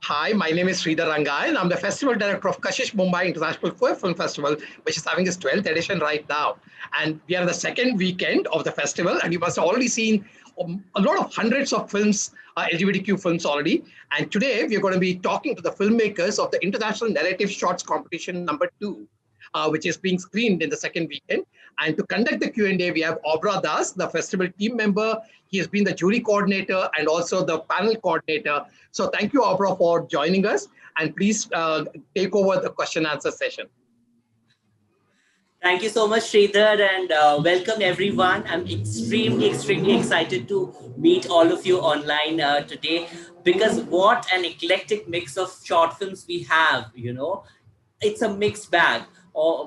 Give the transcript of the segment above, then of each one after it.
Hi, my name is Sridhar Rangai, and I'm the Festival Director of KASHISH Mumbai International Queer Film Festival, which is having its 12th edition right now. And we are the second weekend of the festival, and you must have already seen a lot of hundreds of films, LGBTQ films already. And today we are going to be talking to the filmmakers of the International Narrative Shorts Competition #2, which is being screened in the second weekend. And to conduct the Q&A, we have ABHRA Das, the festival team member. He has been the jury coordinator and also the panel coordinator. So thank you, ABHRA, for joining us. And please take over the question answer session. Thank you so much, Sridhar, and welcome everyone. I'm extremely excited to meet all of you online today, because what an eclectic mix of short films we have, it's a mixed bag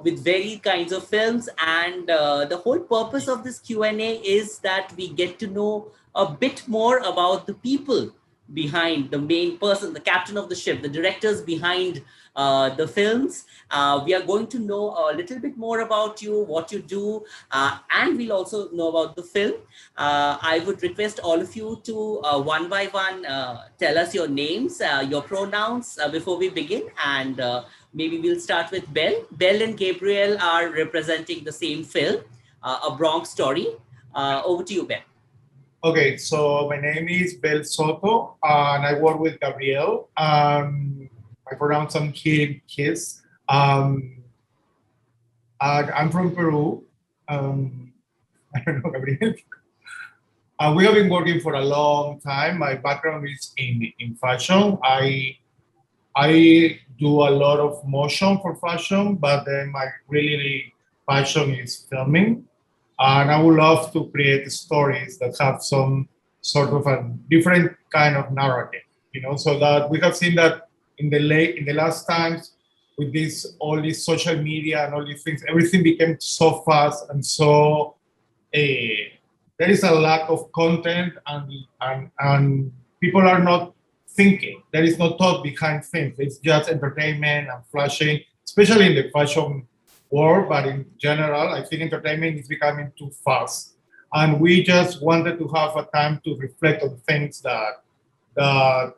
with varied kinds of films. And the whole purpose of this Q&A is that we get to know a bit more about the people behind the main person, the captain of the ship, the directors behind the films. We are going to know a little bit more about you, what you do, and we'll also know about the film. I would request all of you to one by one tell us your names, your pronouns before we begin, and maybe we'll start with Belle. Belle and Gabriel are representing the same film, A Bronx Story. Over to you, Belle. Okay, so my name is Bel Soto, and I work with Gabriel. I pronounce him his. I'm from Peru. I don't know, Gabriel. We have been working for a long time. My background is in fashion. I do a lot of motion for fashion, but then my really passion is filming. And I would love to create stories that have some sort of a different kind of narrative, so that we have seen that in the last times with all this social media and all these things, everything became so fast and so there is a lack of content and people are not thinking. There is no thought behind things. It's just entertainment and flashing, especially in the fashion world, but in general, I think entertainment is becoming too fast. And we just wanted to have a time to reflect on things that are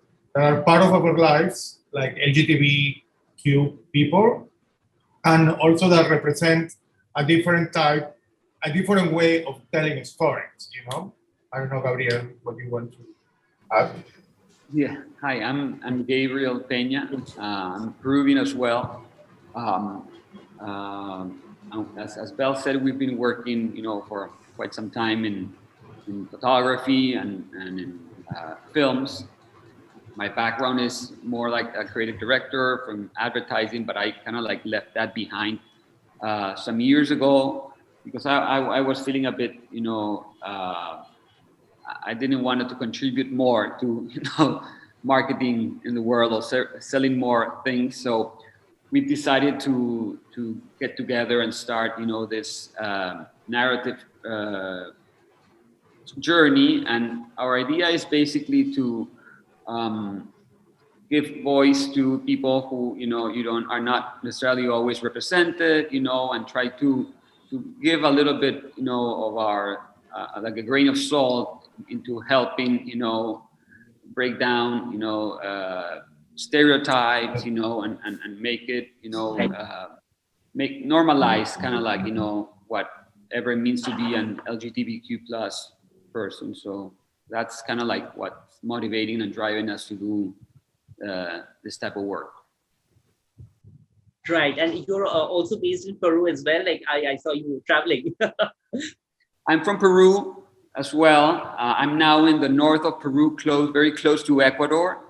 part of our lives, like LGBTQ people, and also that represent a different way of telling stories, I don't know, Gabriel, what you want to add? Yeah, hi, I'm Gabriel PEñA. I'm Peruvian as well. As Belle said, we've been working, for quite some time in photography and in films. My background is more like a creative director from advertising, but I kind of left that behind some years ago because I was feeling a bit, I didn't want to contribute more to, marketing in the world or selling more things. So we decided to get together and start, this narrative journey. And our idea is basically to give voice to people who, are not necessarily always represented, and try to give a little bit, of our, like a grain of salt into helping, break down, stereotypes, and make it, make normalize kind of like, whatever it means to be an LGBTQ plus person. So that's kind of like what's motivating and driving us to do this type of work. Right, and you're also based in Peru as well. Like I saw you traveling. I'm from Peru as well. I'm now in the north of Peru, very close to Ecuador.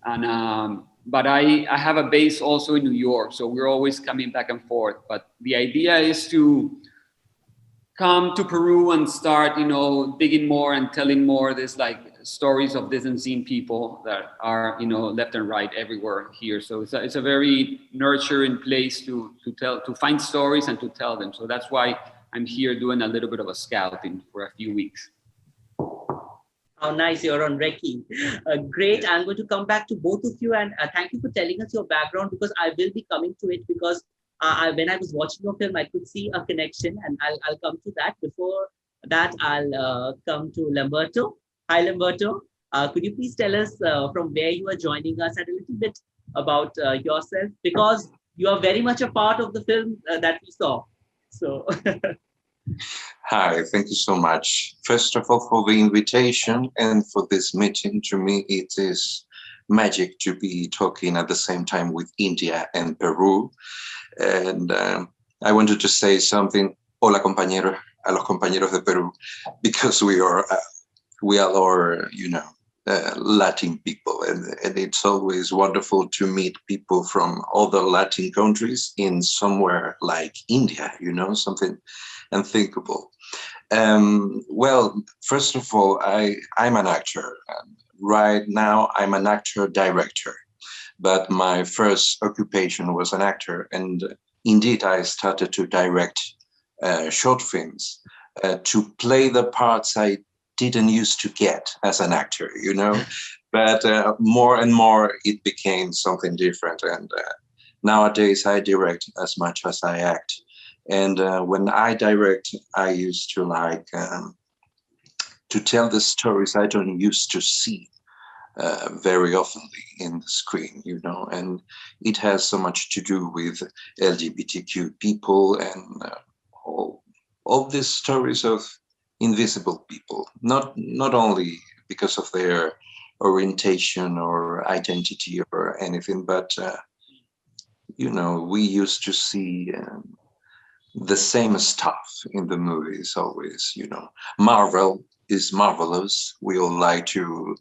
And but I have a base also in New York, so we're always coming back and forth. But the idea is to come to Peru and start, digging more and telling more this stories of this unseen people that are, left and right everywhere here. So it's a very nurturing place to find stories and to tell them. So that's why I'm here doing a little bit of a scouting for a few weeks. How nice, you're on Recce. Great. I'm going to come back to both of you, and thank you for telling us your background, because I will be coming to it, because when I was watching your film, I could see a connection, and I'll come to that. Before that, I'll come to Lamberto. Hi, Lamberto. Could you please tell us from where you are joining us and a little bit about yourself? Because you are very much a part of the film that we saw. So, Hi, thank you so much. First of all, for the invitation and for this meeting. To me, it is magic to be talking at the same time with India and Peru. And I wanted to say something. Hola, compañero, a los compañeros de Peru, because we are all, Latin people, and it's always wonderful to meet people from other Latin countries in somewhere like India, something unthinkable. Well, first of all, I'm an actor. Right now, I'm an actor-director, but my first occupation was an actor, and indeed, I started to direct short films to play the parts I didn't used to get as an actor, but more and more it became something different. And nowadays I direct as much as I act. And when I direct, I used to like to tell the stories I don't used to see very often in the screen, and it has so much to do with LGBTQ people and all these stories of invisible people, not only because of their orientation or identity or anything, but we used to see the same stuff in the movies always. Marvel is marvelous. We all like to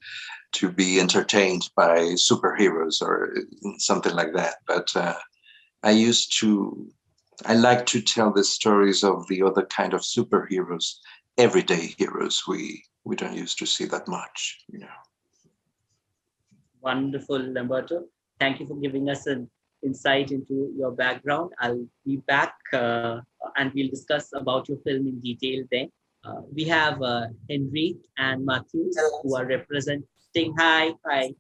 be entertained by superheroes or something like that, but I like to tell the stories of the other kind of superheroes, everyday heroes. We don't used to see that much, wonderful, Lamberto. Thank you for giving us an insight into your background. I'll be back and we'll discuss about your film in detail then. We have Henrique and Matthew who are representing. Hi. They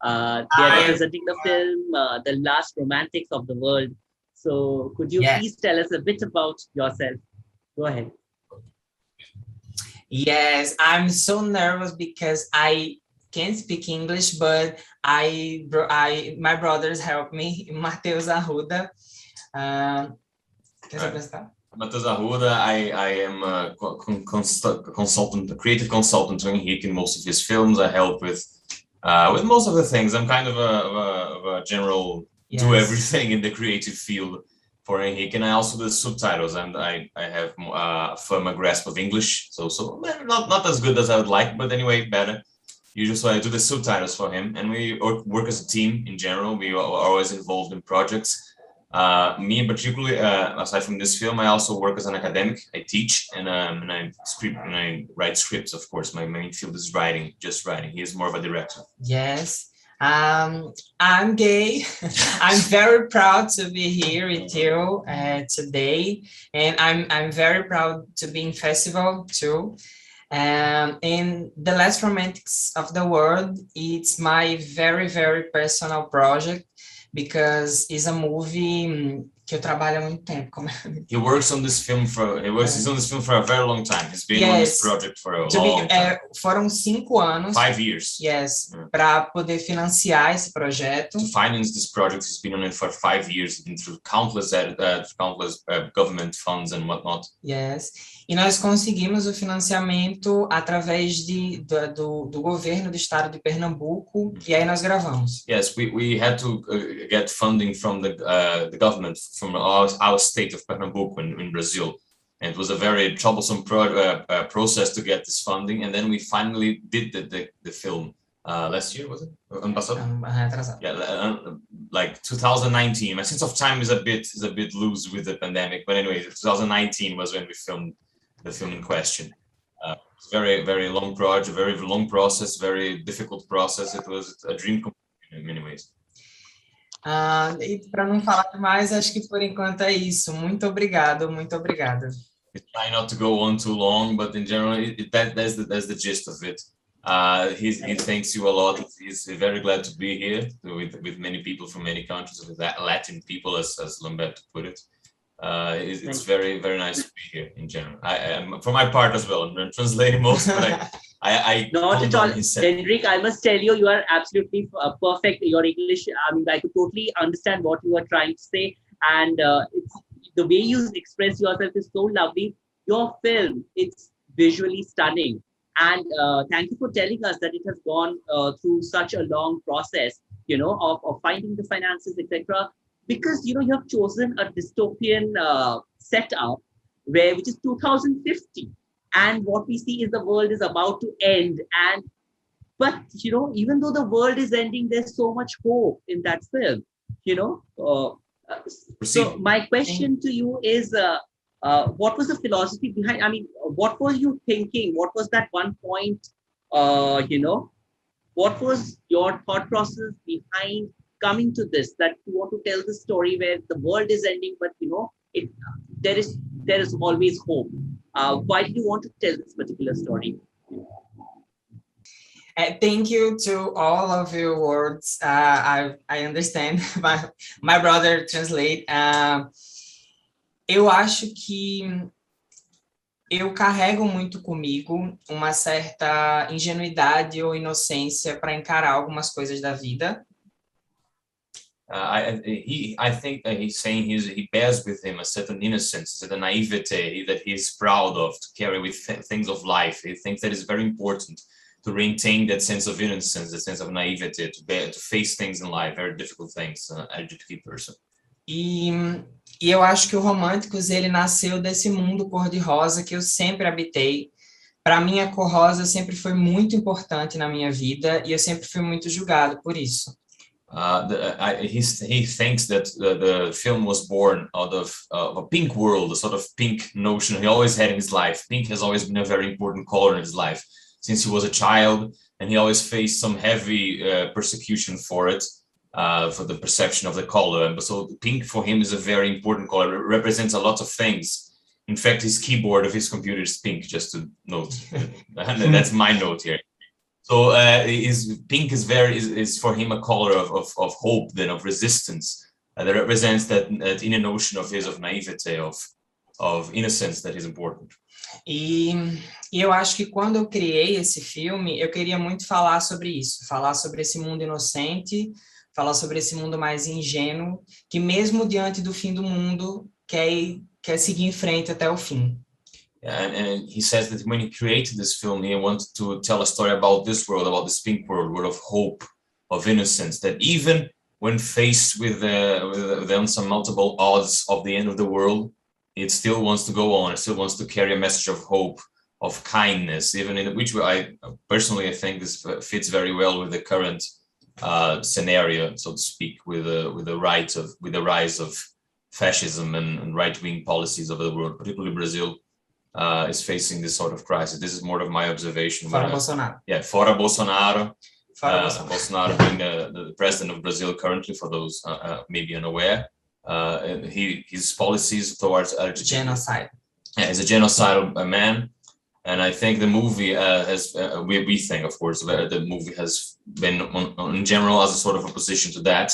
are representing the film, The Last Romantics of the World. So could you please tell us a bit about yourself? Go ahead. Yes, I'm so nervous because I can't speak English, but my brothers help me. Matheus Arruda. Matheus Arruda, I am a consultant, a creative consultant to Henrique in most of his films. I help with most of the things. I'm kind of a general do everything in the creative field for Henrique, and I also do subtitles, and I have a firm grasp of English, so not as good as I would like, but anyway, better. Usually, so I do the subtitles for him, and we work as a team in general. We are always involved in projects. Me in particular, aside from this film, I also work as an academic. I teach and I write scripts. Of course, my main field is writing, just writing. He is more of a director. Yes. I'm gay. I'm very proud to be here with you today, and I'm very proud to be in festival too. In The Last Romantics of the World, it's my very, very personal project because it's a movie que eu trabalho há muito tempo. He's on this film for a very long time. He's been on this project for a long time. Foram 5 anos. 5 years. Yes, para poder financiar esse projeto. To finance this project, he's been on it for 5 years, been through countless government funds and whatnot. Yes. E nós conseguimos o financiamento através do governo do estado de Pernambuco, e aí nós gravamos. Yes, we had to get funding from the government, from our state of Pernambuco in Brazil. And it was a very troublesome process to get this funding, and then we finally did the film last year, was it? Yeah, like 2019. My sense of time is a bit loose with the pandemic, but anyway, 2019 was when we filmed the film in question. Very, very long project, very long process, very difficult process. It was a dream come true in many ways. E para não falar mais, acho que por enquanto é isso. Muito obrigado, muito obrigado. We try not to go on too long, but in general, that's the gist of it. He thanks you a lot. He's very glad to be here with many people from many countries, with Latin people, as Lamberto put it. It's very, very nice to be here in general. For my part as well, I'm translating most, but I not at all. His Henrik, I must tell you, you are absolutely perfect. Your English, I mean, I could totally understand what you are trying to say. And it's the way you express yourself is so lovely. Your film, it's visually stunning. And thank you for telling us that it has gone through such a long process, you know, of finding the finances, etc. Because, you know, you have chosen a dystopian setup which is 2050. And what we see is the world is about to end. But, you know, even though the world is ending, there's so much hope in that film, you know. So my question to you is, what was the philosophy behind, I mean, what were you thinking? What was that one point, you know, what was your thought process behind coming to this, that you want to tell the story where the world is ending, but, you know, there is always hope. Why do you want to tell this particular story? Thank you to all of your words. I understand. My brother translate. Eu acho que eu carrego muito comigo uma certa ingenuidade ou inocência para encarar algumas coisas da vida. I think he's saying he bears with him a certain innocence, a certain naivete that he's proud of to carry with things of life. He thinks that is very important to maintain that sense of innocence, that sense of naivete, to face things in life, very difficult things, LGBT person. E eu acho que o Românticos, ele nasceu desse mundo cor-de-rosa que eu sempre habitei. Para mim, a cor rosa sempre foi muito importante na minha vida e eu sempre fui muito julgado por isso. He thinks that the film was born out of a pink world, a sort of pink notion he always had in his life. Pink has always been a very important color in his life since he was a child, and he always faced some heavy persecution for it, for the perception of the color. And so pink for him is a very important color. It represents a lot of things. In fact, his keyboard of his computer is pink, just to note. That's my note here. So pink is for him a color of hope, then of resistance, that represents that inner notion of his, of naivete, of innocence that is important. E eu acho que quando eu criei esse filme, eu queria muito falar sobre isso, falar sobre esse mundo inocente, falar sobre esse mundo mais ingênuo, que mesmo diante do fim do mundo, quer seguir em frente até o fim. And he says that when he created this film, he wanted to tell a story about this world, about this pink world of hope, of innocence, that even when faced with the insurmountable odds of the end of the world, it still wants to go on, it still wants to carry a message of hope, of kindness, even in which I personally think this fits very well with the current scenario, so to speak, with the rise of fascism and right-wing policies of the world, particularly Brazil. Is facing this sort of crisis. This is more of my observation. Fora Bolsonaro. Yeah, fora Bolsonaro. Bolsonaro being the president of Brazil currently, for those maybe unaware. His policies towards genocide. Yeah, he's a genocidal man. And I think the movie we think, of course, the movie has been in general as a sort of opposition to that,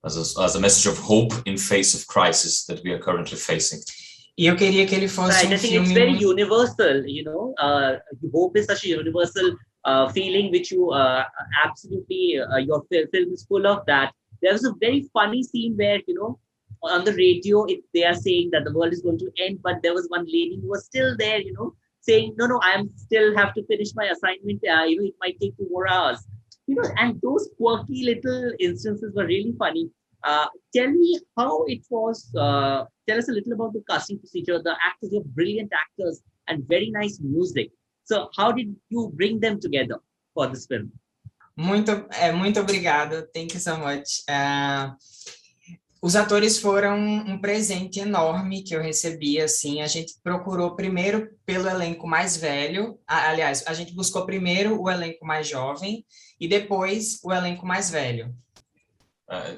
as a message of hope in face of crisis that we are currently facing. E eu queria que ele fosse I think it's very universal, you know. Hope is such a universal feeling, which you absolutely, your film is full of that. There was a very funny scene where, you know, on the radio, they are saying that the world is going to end, but there was one lady who was still there, you know, saying, no, I still have to finish my assignment. You know, it might take 2 more hours. You know, and those quirky little instances were really funny. Tell me how it was. Tell us a little about the casting procedure. The actors, you're brilliant actors and very nice music. So how did you bring them together for this film? Muito obrigada. Thank you so much. Os atores foram presente enorme que eu recebi, assim. A gente procurou primeiro pelo elenco mais velho. Aliás, a gente buscou primeiro o elenco mais jovem e depois o elenco mais velho.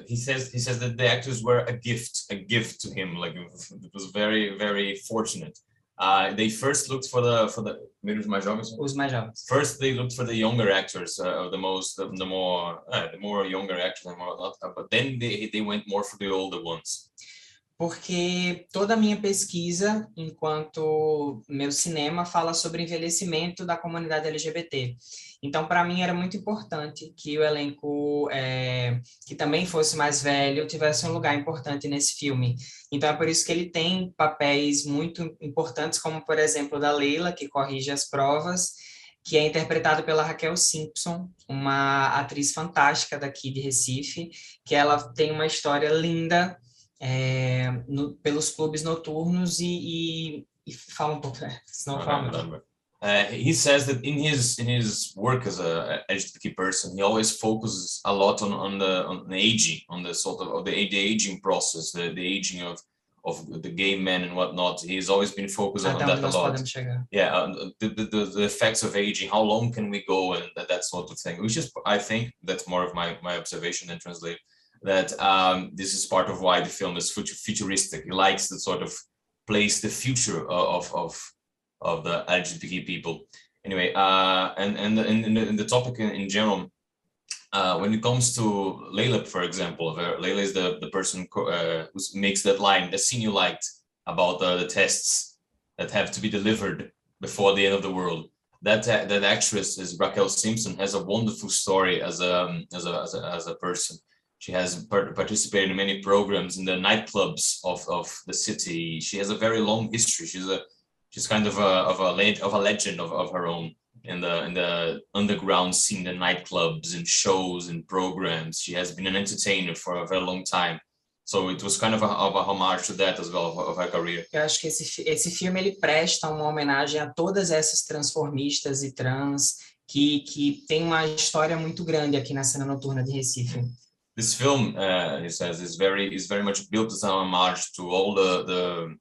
He says that the actors were a gift to him. Like, it was very, very fortunate. They first looked for the os mais jovens. First, they looked for the younger actors, the more younger actors, but then they went more for the older ones. porque toda a minha pesquisa, enquanto meu cinema, fala sobre envelhecimento da comunidade LGBT. Então, para mim, era muito importante que o elenco, que também fosse mais velho, tivesse um lugar importante nesse filme. Então, é por isso que ele tem papéis muito importantes, como, por exemplo, da Leila, que corrige as provas, que é interpretado pela Raquel Simpson, uma atriz fantástica daqui de Recife, que ela tem uma história linda, pelos clubes noturnos e fala um pouco, senão eu falo muito. He says that in his work as a LGBTQ person, he always focuses a lot on the aging, on the sort of the aging process, the aging of the gay men and whatnot. He's always been focused on that a lot. Yeah, the effects of aging, how long can we go, and that sort of thing. Which is, I think, that's more of my observation than translate. That this is part of why the film is futuristic. He likes to sort of place the future of the LGBTQ people. Anyway, and the topic in general, when it comes to Lilac, for example, Leila is the person who makes that line, the scene you liked about the tests that have to be delivered before the end of the world. That actress is Raquel Simpson, has a wonderful story as a person. She has participated in many programs in the nightclubs of the city. She has a very long history. She's kind of a legend of her own in the underground scene, the nightclubs and shows and programs. She has been an entertainer for a very long time. So it was kind of a homage to that as well, of her career. Eu acho que esse filme ele presta uma homenagem a todas essas transformistas e trans que tem uma história muito grande aqui na cena noturna de Recife. This film, he says, is very much built as an homage to all the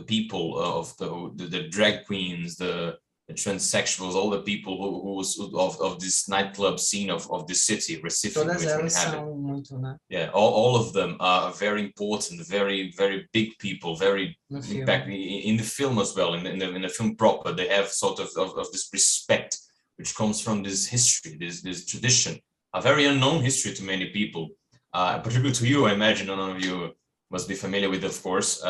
people of the drag queens, the transsexuals, all the people who of this nightclub scene of this city, Recife. Todas elas são muito, né? Yeah, all of them are very important, very big people, very impact in the film as well. In the film proper, they have sort of this respect, which comes from this history, this tradition. A very unknown history to many people, particularly to you. I imagine none of you must be familiar with, of course.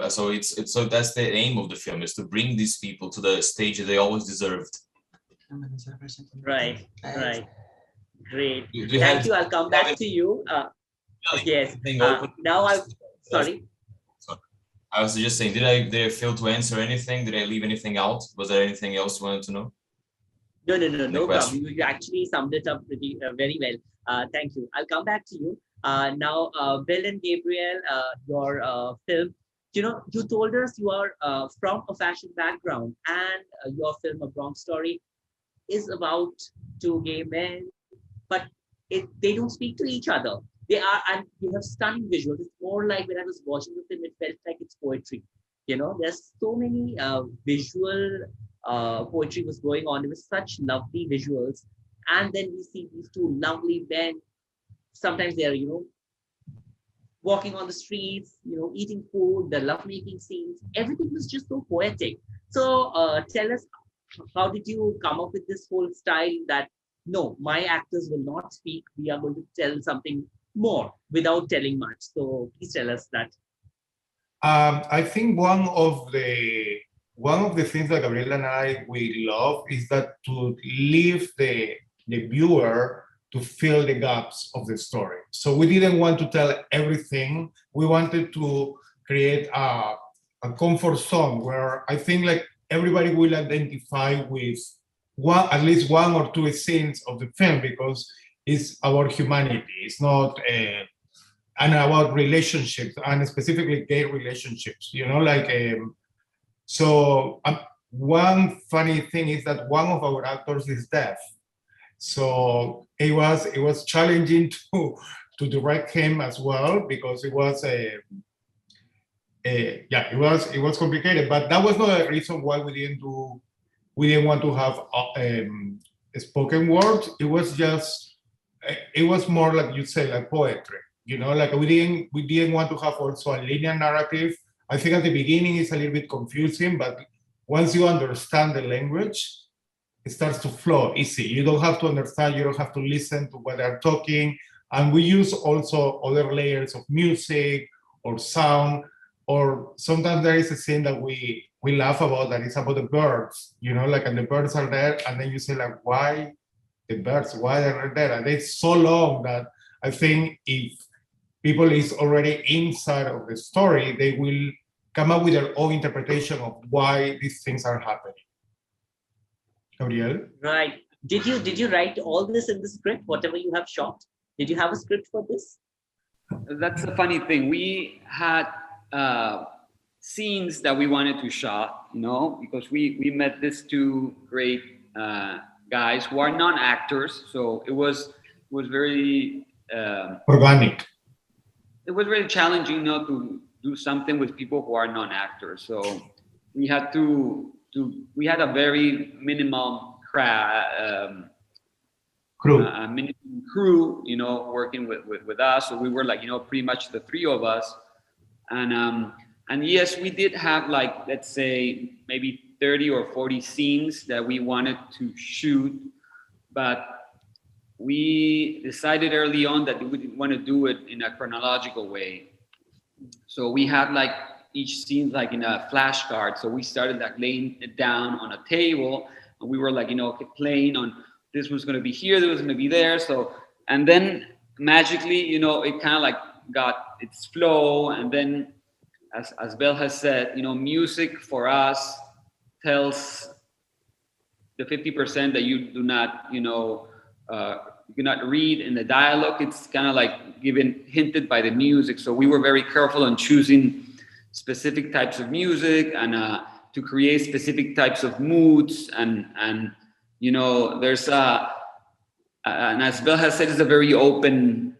So so that's the aim of the film, is to bring these people to the stage that they always deserved. Right. Great. Thank you. I'll come back to you. Yes. Now sorry. I was just saying, did I fail to answer anything? Did I leave anything out? Was there anything else you wanted to know? No problem. You actually summed it up pretty very well. Thank you. I'll come back to you. Now, Bill and Gabriel, your film, you told us you are from a fashion background, and your film, A Bronx Story, is about two gay men, but they don't speak to each other. And you have stunning visuals. It's more like when I was watching the film, it felt like it's poetry. There's so many visual poetry was going on. There was such lovely visuals, and then we see these two lovely men. Sometimes they're walking on the streets, eating food, the lovemaking scenes. Everything was just so poetic. So tell us, how did you come up with this whole style that no, my actors will not speak, we are going to tell something more without telling much? So please tell us that. I think one of the things that Gabriel and we love is that to leave the viewer to fill the gaps of the story. So we didn't want to tell everything. We wanted to create a comfort zone where I think like everybody will identify with at least one or two scenes of the film, because it's about humanity. It's not and about relationships, and specifically gay relationships. So one funny thing is that one of our actors is deaf. So it was challenging to direct him as well, because it was it was complicated. But that was not a reason why we didn't want to have spoken words. It was more like you say, like poetry. Like we didn't want to have also a linear narrative. I think at the beginning it's a little bit confusing, but once you understand the language, it starts to flow easy. You don't have to understand, you don't have to listen to what they're talking. And we use also other layers of music or sound, or sometimes there is a scene that we laugh about that is about the birds, you know, like, and the birds are there, and then you say like, why the birds, why they're there? And it's so long that I think if people is already inside of the story, they will come up with their own interpretation of why these things are happening. Gabriel? Right. Did you write all this in the script, whatever you have shot? Did you have a script for this? That's the funny thing. We had scenes that we wanted to shot, you know, because we met these two great guys who are non-actors. So it was very Organic. It was really challenging, you know, to do something with people who are non-actors. So we had we had a very minimal crew, you know, working with us. So we were like, you know, pretty much the three of us. And yes, we did have like, let's say maybe 30 or 40 scenes that we wanted to shoot, but we decided early on that we didn't want to do it in a chronological way. So we had like each scene like in a flashcard. So we started like laying it down on a table, and we were like, you know, playing on this was going to be here, this was going to be there. So, and then magically, you know, it kind of like got its flow. And then as Belle has said, you know, music for us tells the 50% that you do not, you know, you cannot read in the dialogue. It's kind of like hinted by the music. So we were very careful on choosing specific types of music and to create specific types of moods. And you know, there's and as Belle has said, it's a very open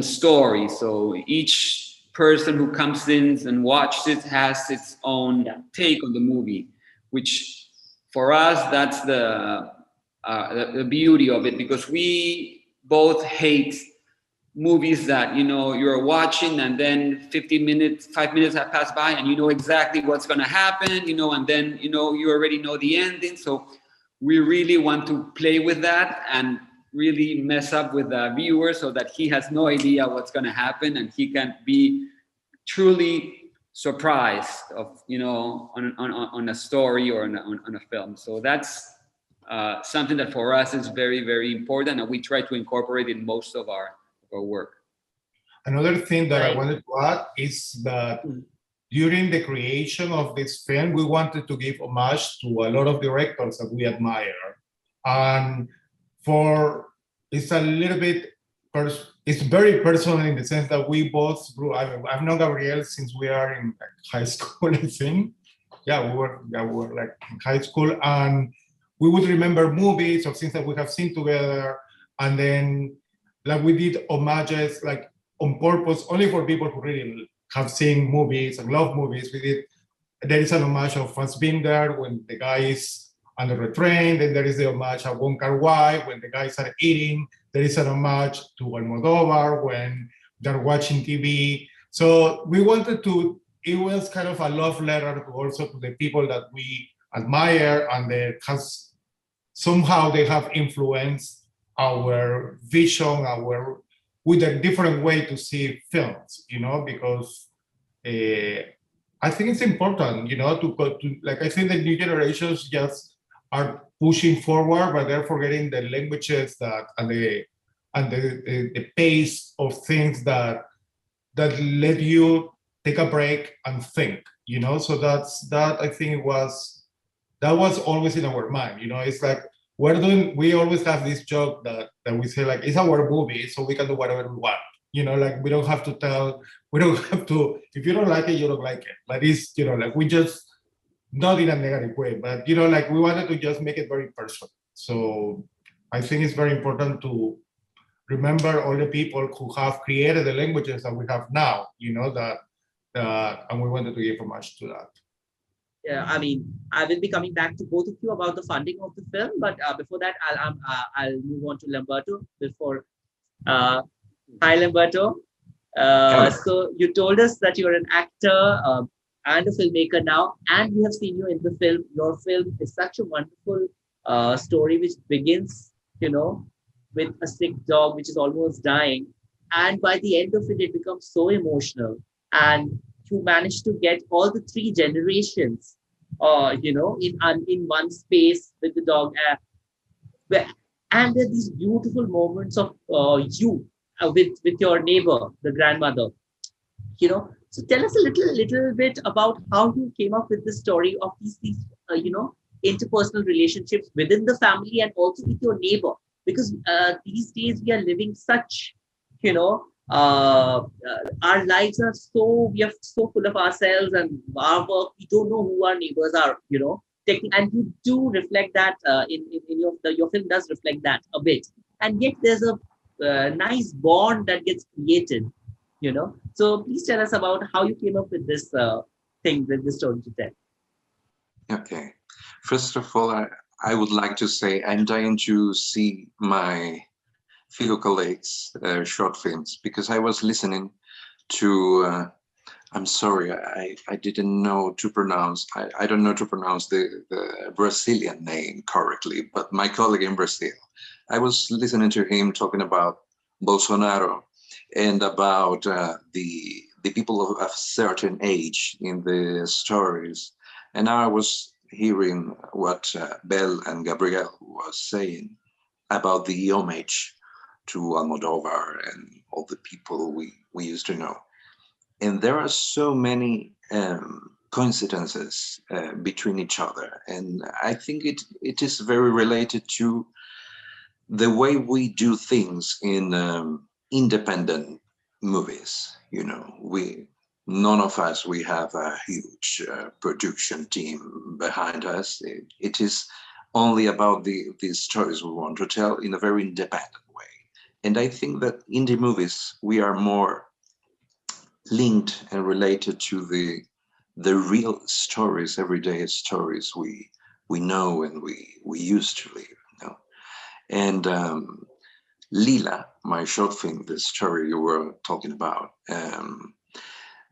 story. So each person who comes in and watches it has its own take on the movie, which for us, that's the beauty of it, because we both hate movies that, you know, you're watching and then 5 minutes have passed by and you know exactly what's going to happen, you know, and then, you know, you already know the ending. So we really want to play with that and really mess up with the viewer so that he has no idea what's going to happen and he can be truly surprised of, you know, on a story or on a film. So that's something that for us is very, very important, and we try to incorporate in most of our work. Another thing that I wanted to add is that during the creation of this film, we wanted to give homage to a lot of directors that we admire. And it's a little bit, it's very personal in the sense that we both grew, I've known Gabriel since we are in high school, I think. We were like in high school, and we would remember movies or things that we have seen together. And then like we did homages like on purpose, only for people who really have seen movies and love movies. There is an homage of Fassbinder when the guy is under a train. Then there is the homage of Wong Kar-wai when the guys are eating. There is an homage to Almodovar when they're watching TV. So we wanted to, it was kind of a love letter to the people that we admire, and somehow they have influenced our vision, with a different way to see films, you know, because I think it's important, you know, to like, I think the new generations just are pushing forward, but they're forgetting the languages and the pace of things that let you take a break and think, you know. So that I think that was always in our mind, you know. It's like we always have this joke that we say like, it's our movie, so we can do whatever we want, you know, like we don't have to, if you don't like it, you don't like it. But it's, you know, like we just, not in a negative way, but, you know, like we wanted to just make it very personal. So I think it's very important to remember all the people who have created the languages that we have now, you know, and we wanted to give homage to that. Yeah, I mean, I will be coming back to both of you about the funding of the film, but before that, I'll move on to Lamberto. Hi, Lamberto. So you told us that you're an actor and a filmmaker now, and we have seen you in the film. Your film is such a wonderful story, which begins, you know, with a sick dog which is almost dying, And by the end of it, it becomes so emotional. And you manage to get all the three generations, in one space with the dog. And there are these beautiful moments of you with your neighbor, the grandmother. So tell us a little bit about how you came up with the story of these interpersonal relationships within the family and also with your neighbor, because these days we are living such, our lives are we are so full of ourselves and our work. We don't know who our neighbors are, and you do reflect that in your film does reflect that a bit, and yet there's a nice bond that gets created. So please tell us about how you came up with this thing, with this story to tell. Okay. First of all, I would like to say I'm dying to see my fellow colleagues' short films, because I was listening to, I'm sorry, I didn't know to pronounce, I don't know to pronounce the Brazilian name correctly, but my colleague in Brazil, I was listening to him talking about Bolsonaro and about the people of a certain age in the stories. And I was hearing what Bel and Gabriel was saying about the homage to Almodovar and all the people we used to know. And there are so many coincidences between each other. And I think it is very related to the way we do things in independent movies. None of us, we have a huge production team behind us. It is only about these stories we want to tell in a very independent way. And I think that in the movies, we are more linked and related to the real stories, everyday stories we know and we used to live. And Lila, my short film, the story you were talking about,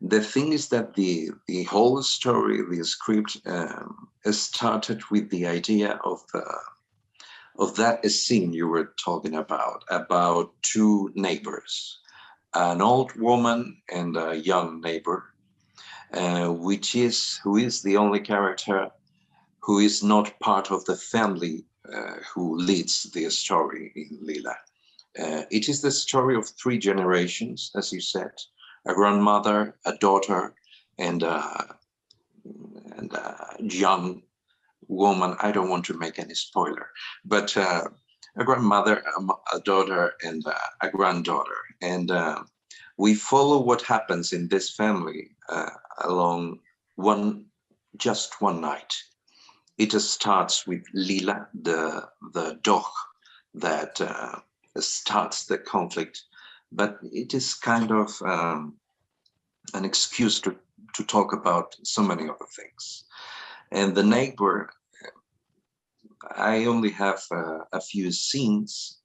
the thing is that the whole story, the script, started with the idea of that scene you were talking about two neighbors, an old woman and a young neighbor, who is the only character who is not part of the family who leads the story in Lila. It is the story of three generations, as you said, a grandmother, a daughter, and a young woman. I don't want to make any spoiler, but a grandmother, a daughter, and a granddaughter. And we follow what happens in this family along just one night. It starts with Lila, the dog that starts the conflict, but it is kind of an excuse to talk about so many other things. And the neighbor, I only have a few scenes,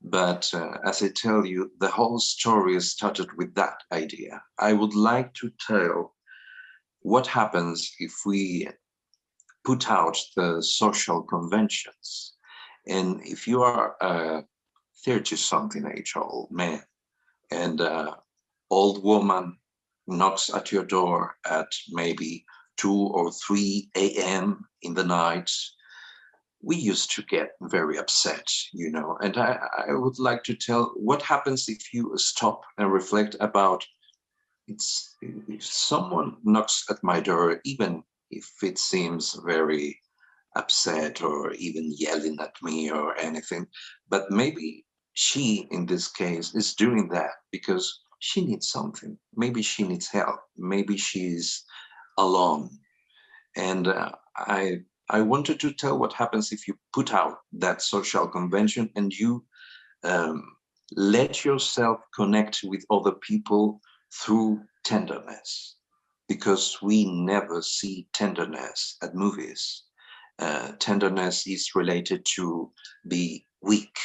but as I tell you, the whole story started with that idea. I would like to tell what happens if we put out the social conventions. And if you are a 30-something age old man and an old woman knocks at your door at maybe 2 or 3 a.m. in the night, we used to get very upset, and I would like to tell what happens if you stop and reflect about if someone knocks at my door, even if it seems very upset or even yelling at me or anything, but maybe she, in this case, is doing that because she needs something. Maybe she needs help. Maybe she's alone. And I wanted to tell what happens if you put out that social convention and you let yourself connect with other people through tenderness, because we never see tenderness at movies. Tenderness is related to be weak,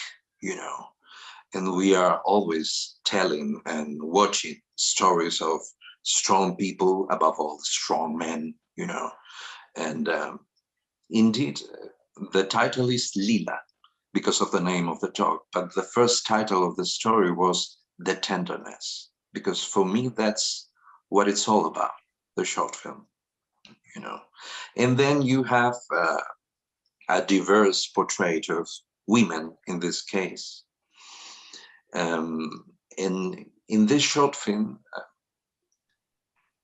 and we are always telling and watching stories of strong people, above all strong men, and indeed the title is Lila because of the name of the dog, but the first title of the story was the tenderness, because for me, that's what it's all about, the short film, you know. And then you have a diverse portrait of women in this case. And in this short film,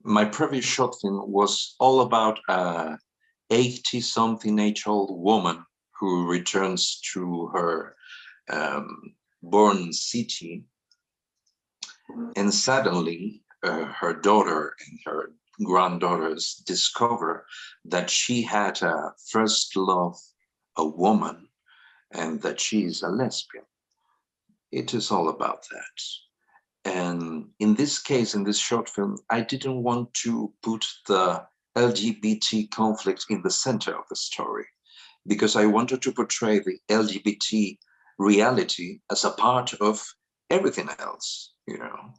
my previous short film was all about a 80-something-age-old woman who returns to her born city, and suddenly her daughter and her granddaughters discover that she had a first love, a woman, and that she is a lesbian. It is all about that. And in this case, in this short film, I didn't want to put the LGBT conflict in the center of the story, because I wanted to portray the LGBT reality as a part of everything else, you know,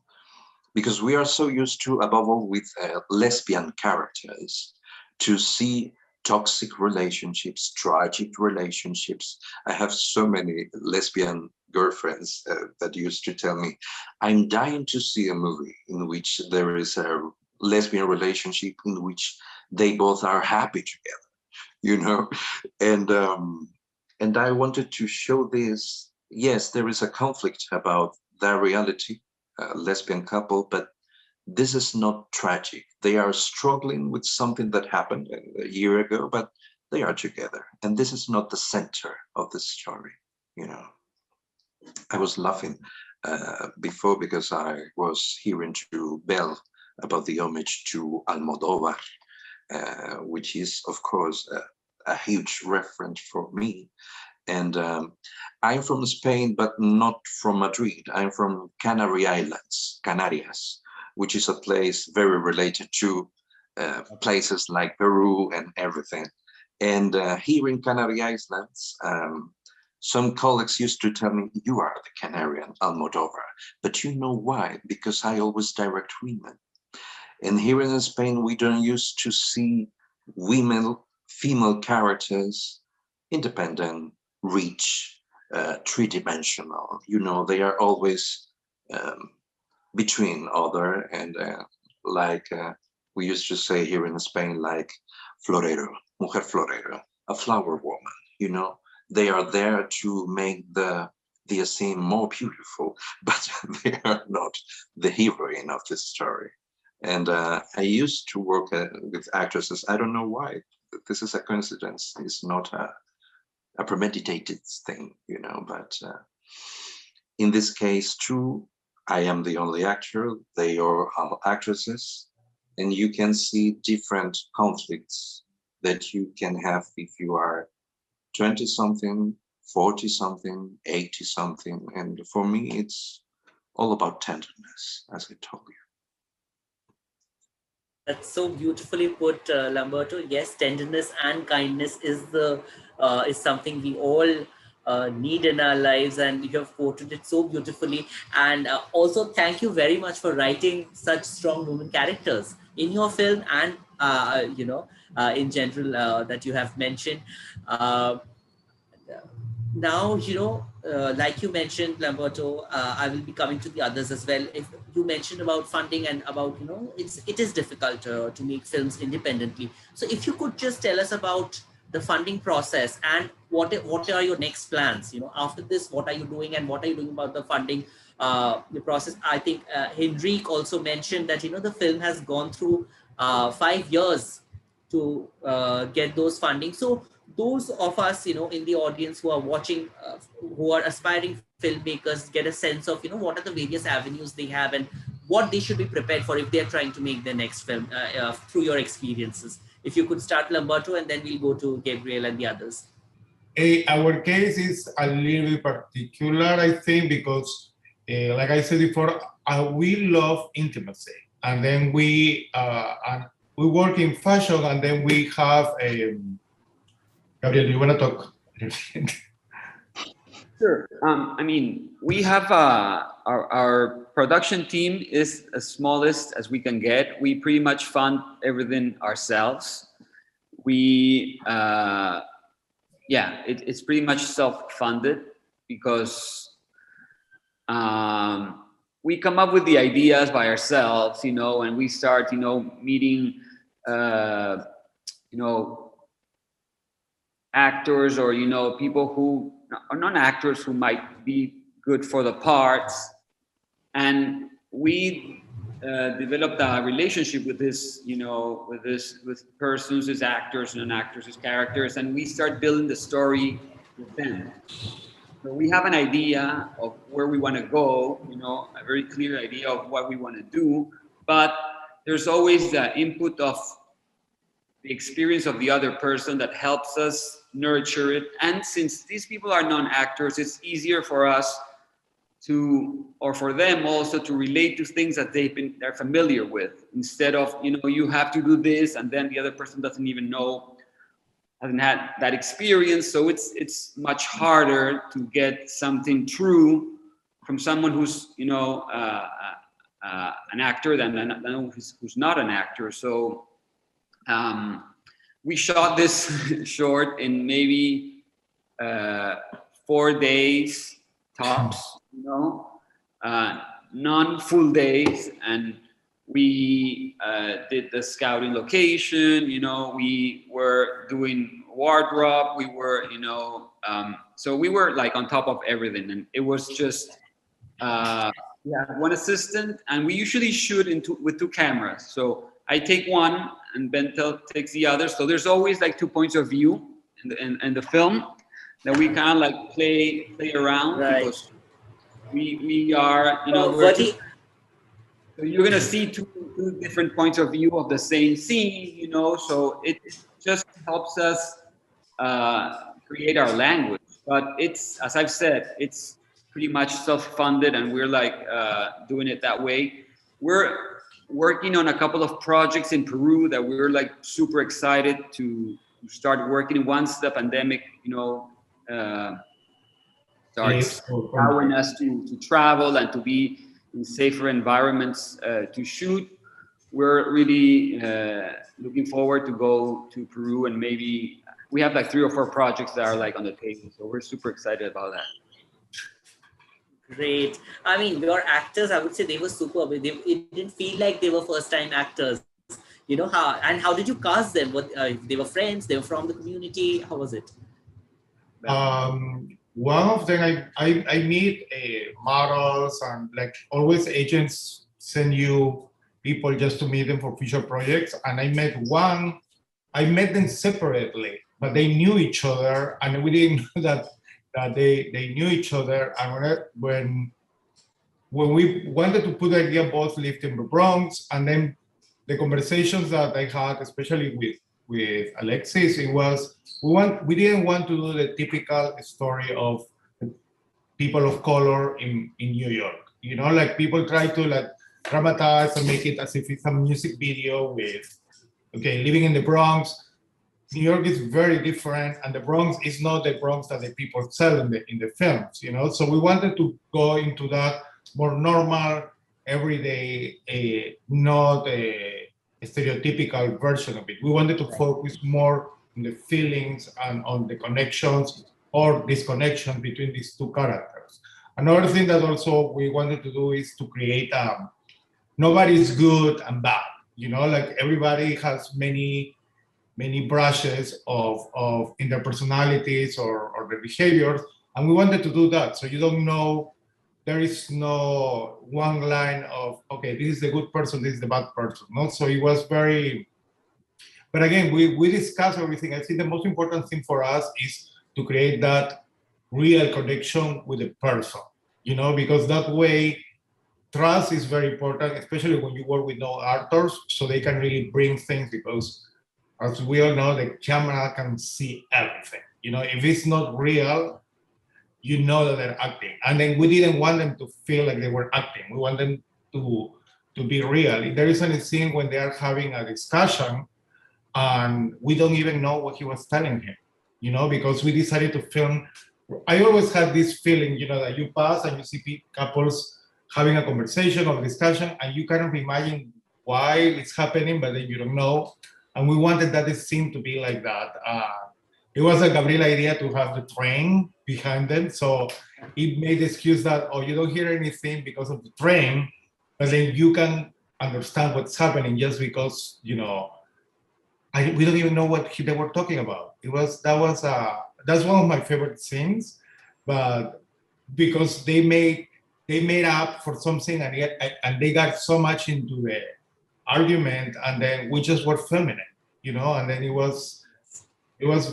because we are so used to, above all with lesbian characters, to see toxic relationships, tragic relationships. I have so many lesbian girlfriends that used to tell me, I'm dying to see a movie in which there is a lesbian relationship in which they both are happy together, you know. And I wanted to show this. Yes, there is a conflict about their reality, a lesbian couple, but this is not tragic. They are struggling with something that happened a year ago, but they are together. And this is not the center of the story, you know. I was laughing before because I was hearing to Bell about the homage to Almodóvar, which is, of course, a huge reference for me. And I'm from Spain, but not from Madrid. I'm from Canary Islands, Canarias, which is a place very related to places like Peru and everything. And here in Canary Islands, some colleagues used to tell me, you are the Canarian Almodóvar. But you know why? Because I always direct women. And here in Spain, we don't used to see women, female characters, independent, rich, three-dimensional. You know, they are always between other, and like we used to say here in Spain, like florero, mujer florero, a flower woman, you know. They are there to make the scene more beautiful, but they are not the heroine of the story. And I used to work with actresses. I don't know why. This is a coincidence. It's not a premeditated thing, you know, but in this case too, I am the only actor, they are all actresses, and you can see different conflicts that you can have if you are 20-something, 40-something, 80-something, and for me, it's all about tenderness, as I told you. That's so beautifully put, Lamberto. Yes, tenderness and kindness is something we all need in our lives, and you have quoted it so beautifully. And also, thank you very much for writing such strong women characters in your film, and in general that you have mentioned. Now, like you mentioned, Lamberto, I will be coming to the others as well. If you mentioned about funding and about, it is difficult to make films independently. So if you could just tell us about the funding process and what are your next plans, after this, what are you doing and what are you doing about the funding, the process? I think Henrique also mentioned that, the film has gone through 5 years to get those funding. So those of us, in the audience who are watching, who are aspiring filmmakers, get a sense of, what are the various avenues they have and what they should be prepared for if they're trying to make their next film through your experiences. If you could start, Lamberto, and then we'll go to Gabriel and the others. Our case is a little bit particular, I think, because like I said before, we love intimacy. And then we work in fashion, and then we have Gabriel, do you want to talk? Sure. I mean, we have our production team is as smallest as we can get. We pretty much fund everything ourselves. We, it's pretty much self-funded because we come up with the ideas by ourselves, you know, and we start, you know, meeting, you know, actors or, you know, people who are non-actors who might be good for the parts. And we developed a relationship with this, you know, with persons as actors and actors as characters, and we start building the story with them. So we have an idea of where we want to go, you know, a very clear idea of what we want to do, but there's always the input of the experience of the other person that helps us nurture it. And since these people are non-actors, it's easier for us to, or for them also, to relate to things that they're familiar with, instead of, you know, you have to do this and then the other person doesn't even know, hasn't had that experience. So it's much harder to get something true from someone who's, you know, an actor than who's not an actor. So we shot this short in maybe 4 days tops, you know, non-full days, and we did the scouting location, you know, we were doing wardrobe, we were, you know, so we were like on top of everything, and it was just one assistant, and we usually shoot with 2 cameras. So I take one and Bentel takes the other. So there's always like 2 points of view in the film that we kind of like play around, right? Because we are, you know, so you're gonna see two different points of view of the same scene, you know. So it just helps us create our language. But it's, as I've said, it's pretty much self-funded, and we're like doing it that way. We're working on a couple of projects in Peru that we're like super excited to start working once the pandemic, you know, starts allowing us to travel and to be in safer environments to shoot. We're really looking forward to go to Peru, and maybe we have like 3 or 4 projects that are like on the table. So we're super excited about that. Great. I mean, your actors, I would say they were superb. It didn't feel like they were first-time actors. You know, how did you cast them? What they were friends? They were from the community. How was it? One of them, I meet models, and like always agents send you people just to meet them for future projects. And I met them separately, but they knew each other, and we didn't know that they knew each other. And when we wanted to put the idea, both lived in the Bronx, and then the conversations that I had, especially with Alexis, it was, we didn't want to do the typical story of people of color in New York. You know, like people try to like dramatize and make it as if it's a music video with, okay, living in the Bronx. New York is very different, and the Bronx is not the Bronx that the people sell in the films, you know? So we wanted to go into that more normal, everyday, not a stereotypical version of it. We wanted to focus more on the feelings and on the connections or disconnection between these 2 characters. Another thing that also we wanted to do is to create nobody's good and bad, you know, like everybody has many brushes of in their personalities or their behaviors, and we wanted to do that. So you don't know, there is no one line of, okay, this is the good person, this is the bad person, no? So it was very, but again, we discussed everything. I think the most important thing for us is to create that real connection with the person, you know, because that way, trust is very important, especially when you work with no actors, so they can really bring things, because as we all know, the camera can see everything. You know, if it's not real, you know that they're acting. And then we didn't want them to feel like they were acting. We want them to be real. There is a scene when they are having a discussion, and we don't even know what he was telling him, you know, because we decided to film. I always had this feeling, you know, that you pass and you see couples having a conversation or discussion, and you kind of imagine why it's happening, but then you don't know. And we wanted that scene to be like that. it was a Gabriel idea to have the train behind them. So it made the excuse that, oh, you don't hear anything because of the train, but then you can understand what's happening just because, you know, we don't even know what they were talking about. That's one of my favorite scenes, but because they made up for something and they got so much into the argument, and then we just were filming it, you know, and then it was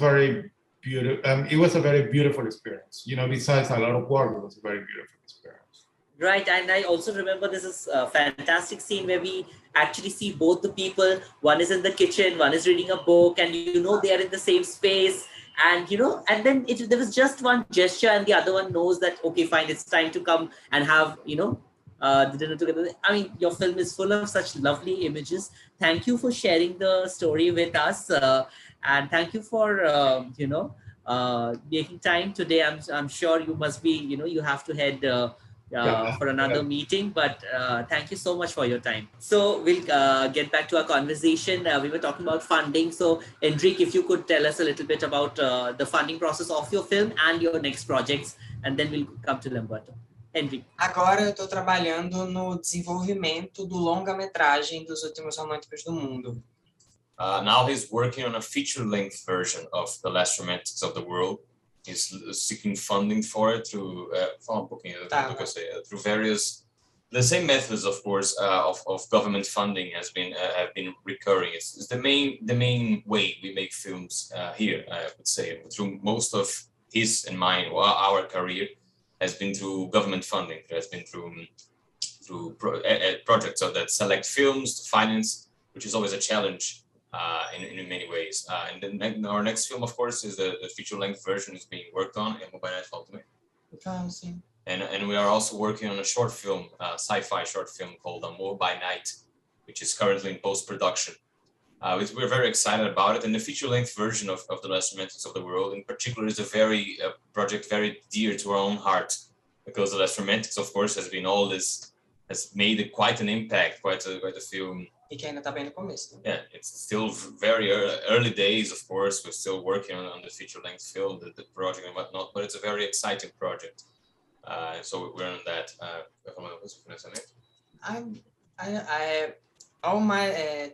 very beautiful. It was a very beautiful experience, you know. Besides a lot of work, it was a very beautiful experience. Right, and I also remember this is a fantastic scene where we actually see both the people. One is in the kitchen, one is reading a book, and you know they are in the same space. And you know, and then there was just one gesture, and the other one knows that okay, fine, it's time to come and have, you know, the dinner together. I mean, your film is full of such lovely images. Thank you for sharing the story with us, and thank you for you know, making time today. I'm sure you must be, you know, you have to head. For another meeting, but thank you so much for your time. So we'll get back to our conversation. We were talking about funding. So Henrique, if you could tell us a little bit about the funding process of your film and your next projects, and then we'll come to Lamberto. Henrique. Agora eu estou trabalhando no desenvolvimento do longa-metragem dos últimos românticos do mundo. Now he's working on a feature-length version of The Last Romantics of the World. He's seeking funding for it through through various, the same methods, of course, of government funding have been recurring. It's the main way we make films here. I would say through most of his and mine, our career has been through government funding. It has been through projects that select films to finance, which is always a challenge. In many ways, and then our next film, of course, is the feature-length version is being worked on in Mumbai. And we are also working on a short film, sci-fi short film called More by Night, which is currently in post-production. We're very excited about it, and the feature-length version of The Last Romantics of the World, in particular, is a project very dear to our own heart, because The Last Romantics, of course, has made quite an impact, quite a film. E que ainda está bem no começo. Yeah, it's still very early days, of course. We're still working on the feature-length film, the project and whatnot, but it's a very exciting project. So we're on that.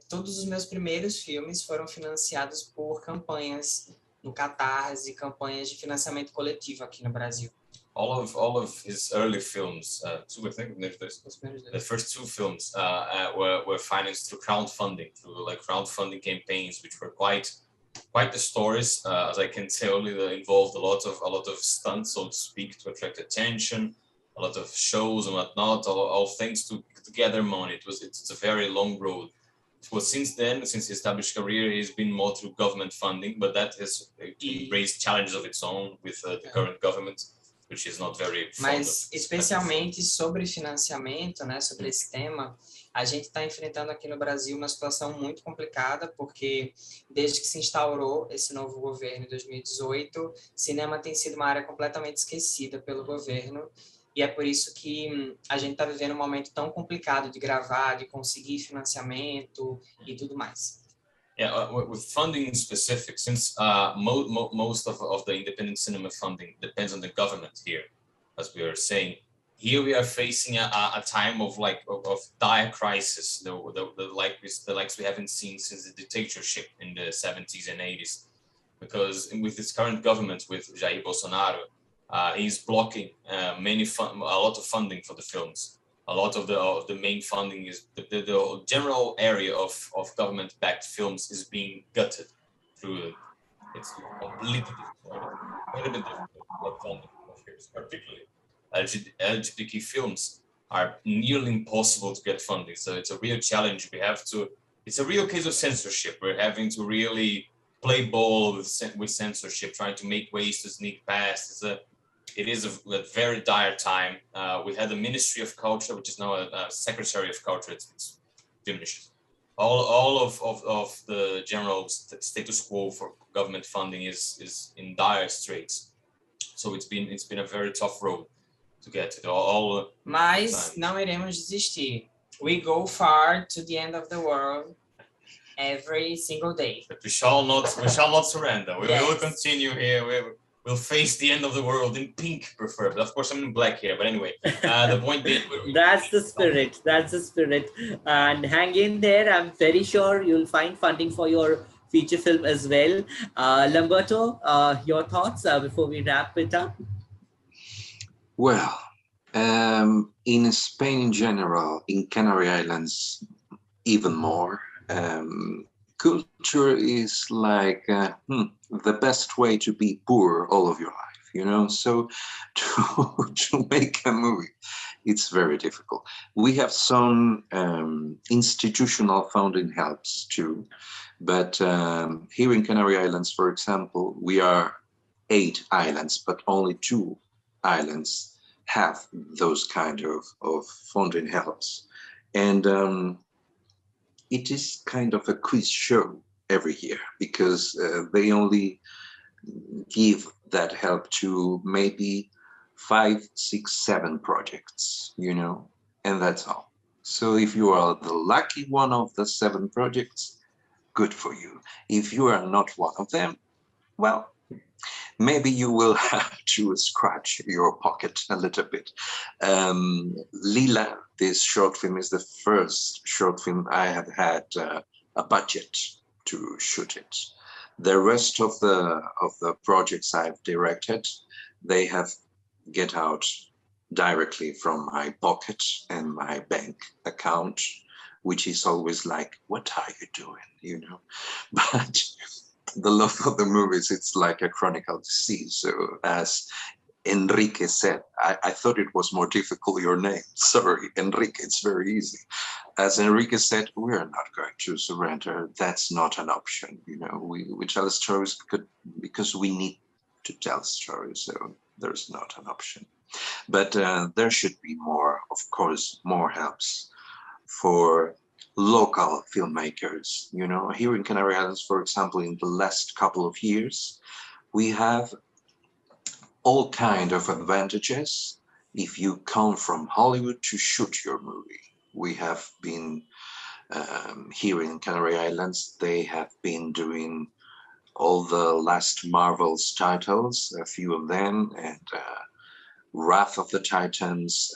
Todos os meus primeiros filmes foram financiados por campanhas no Catarse, campanhas de financiamento coletivo aqui no Brasil. All of his early films, the first two films were financed through crowdfunding, through like crowdfunding campaigns, which were quite the stories. As I can tell, they involved a lot of stunts, so to speak, to attract attention, a lot of shows and whatnot, all things to gather money. It's a very long road. Well, since his established career, he's been more through government funding, but that has raised challenges of its own with the current government. Which is not very Mas especialmente sobre financiamento, né, sobre esse tema, a gente está enfrentando aqui no Brasil uma situação muito complicada, porque desde que se instaurou esse novo governo em 2018, cinema tem sido uma área completamente esquecida pelo governo, e é por isso que a gente está vivendo um momento tão complicado de gravar, de conseguir financiamento e tudo mais. Yeah, with funding specific, since most of the independent cinema funding depends on the government here, as we are saying, here we are facing a time of dire crisis, the likes we haven't seen since the dictatorship in the 70s and 80s, because with this current government, with Jair Bolsonaro, he's blocking a lot of funding for the films. A lot of the main funding is the general area of government-backed films is being gutted through. It's completely different. Particularly LGBTQ films are nearly impossible to get funding. So it's a real challenge. It's a real case of censorship. We're having to really play ball with censorship, trying to make ways to sneak past. It is a very dire time. We had the Ministry of Culture, which is now a Secretary of Culture. It's diminished. All of the general status quo for government funding is in dire straits. So it's been a very tough road to get to all. Mas não iremos desistir. We go far to the end of the world. every single day. But we shall not surrender. We Yes. will continue here. We'll face the end of the world in pink, preferably. Of course, I'm in black here, but anyway, the point being, That's the spirit. That's the spirit. And hang in there. I'm very sure you'll find funding for your feature film as well. Lamberto, your thoughts before we wrap it up? Well, in Spain in general, in Canary Islands, even more, culture is like the best way to be poor all of your life, you know? So to make a movie, it's very difficult. We have some institutional funding helps too, but here in Canary Islands, for example, we are 8 islands, but only 2 islands have those kind of funding helps. And it is kind of a quiz show every year because they only give that help to maybe 5, 6, 7 projects, you know, and that's all. So if you are the lucky one of the 7 projects, good for you. If you are not one of them, well, maybe you will have to scratch your pocket a little bit. Lilac, this short film, is the first short film I have had a budget to shoot it. The rest of the projects I've directed, they have get out directly from my pocket and my bank account, which is always like, what are you doing, you know? But the love of the movies, it's like a chronic disease. So as Henrique said, I thought it was more difficult, your name. Sorry, Henrique, it's very easy. As Henrique said, we are not going to surrender. That's not an option. You know, we tell stories because we need to tell stories. So there's not an option. But there should be more, of course, more helps for local filmmakers. You know, here in Canary Islands, for example, in the last couple of years, we have all kind of advantages if you come from Hollywood to shoot your movie. We have been here in Canary Islands, they have been doing all the last Marvel's titles, a few of them, and Wrath of the Titans,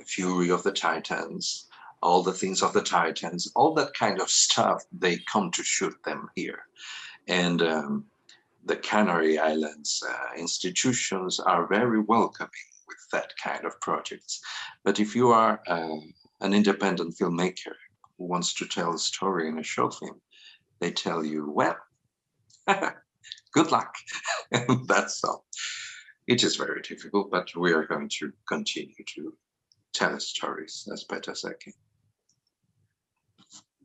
Fury of the Titans, all the things of the Titans, all that kind of stuff, they come to shoot them here. And the Canary Islands institutions are very welcoming with that kind of projects. But if you are an independent filmmaker who wants to tell a story in a short film, they tell you, well, good luck. And that's all. It is very difficult, but we are going to continue to tell stories as best as I can.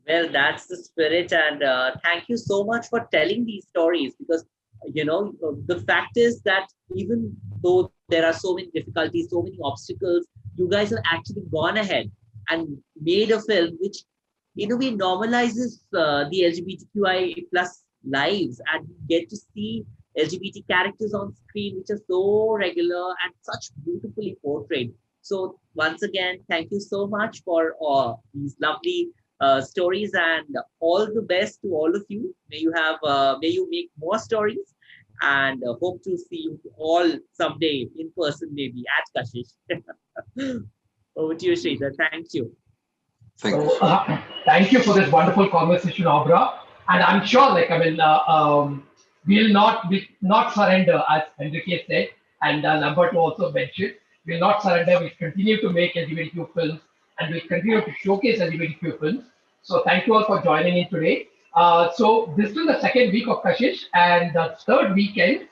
Well, that's the spirit, and thank you so much for telling these stories, because you know the fact is that even though there are so many difficulties, so many obstacles, you guys have actually gone ahead and made a film which in a way normalizes the LGBTQI plus lives, and you get to see LGBT characters on screen which are so regular and such beautifully portrayed. So once again, thank you so much for these lovely stories, and all the best to all of you. May you make more stories, and hope to see you all someday in person, maybe at Kashish. Over to you, Sridhar. Thank you. Thank you. Thank you for this wonderful conversation, ABHRA. And I'm sure, we'll not surrender, as Henrique said, and Lamberto also mentioned. We'll not surrender. We'll continue to make LGBTQ films, and we'll continue to showcase LGBTQ films. So thank you all for joining in today. So this is the second week of Kashish, and the third weekend,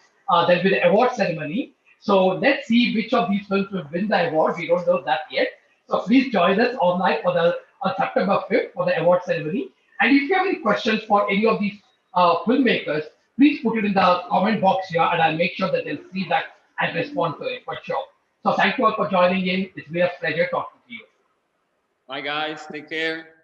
there'll be the award ceremony. So let's see which of these films will win the award. We don't know that yet. So please join us online on September 5th for the award ceremony. And if you have any questions for any of these filmmakers, please put it in the comment box here, and I'll make sure that they'll see that and respond to it for sure. So thank you all for joining in. It's been a pleasure talking to you. Bye, guys. Take care.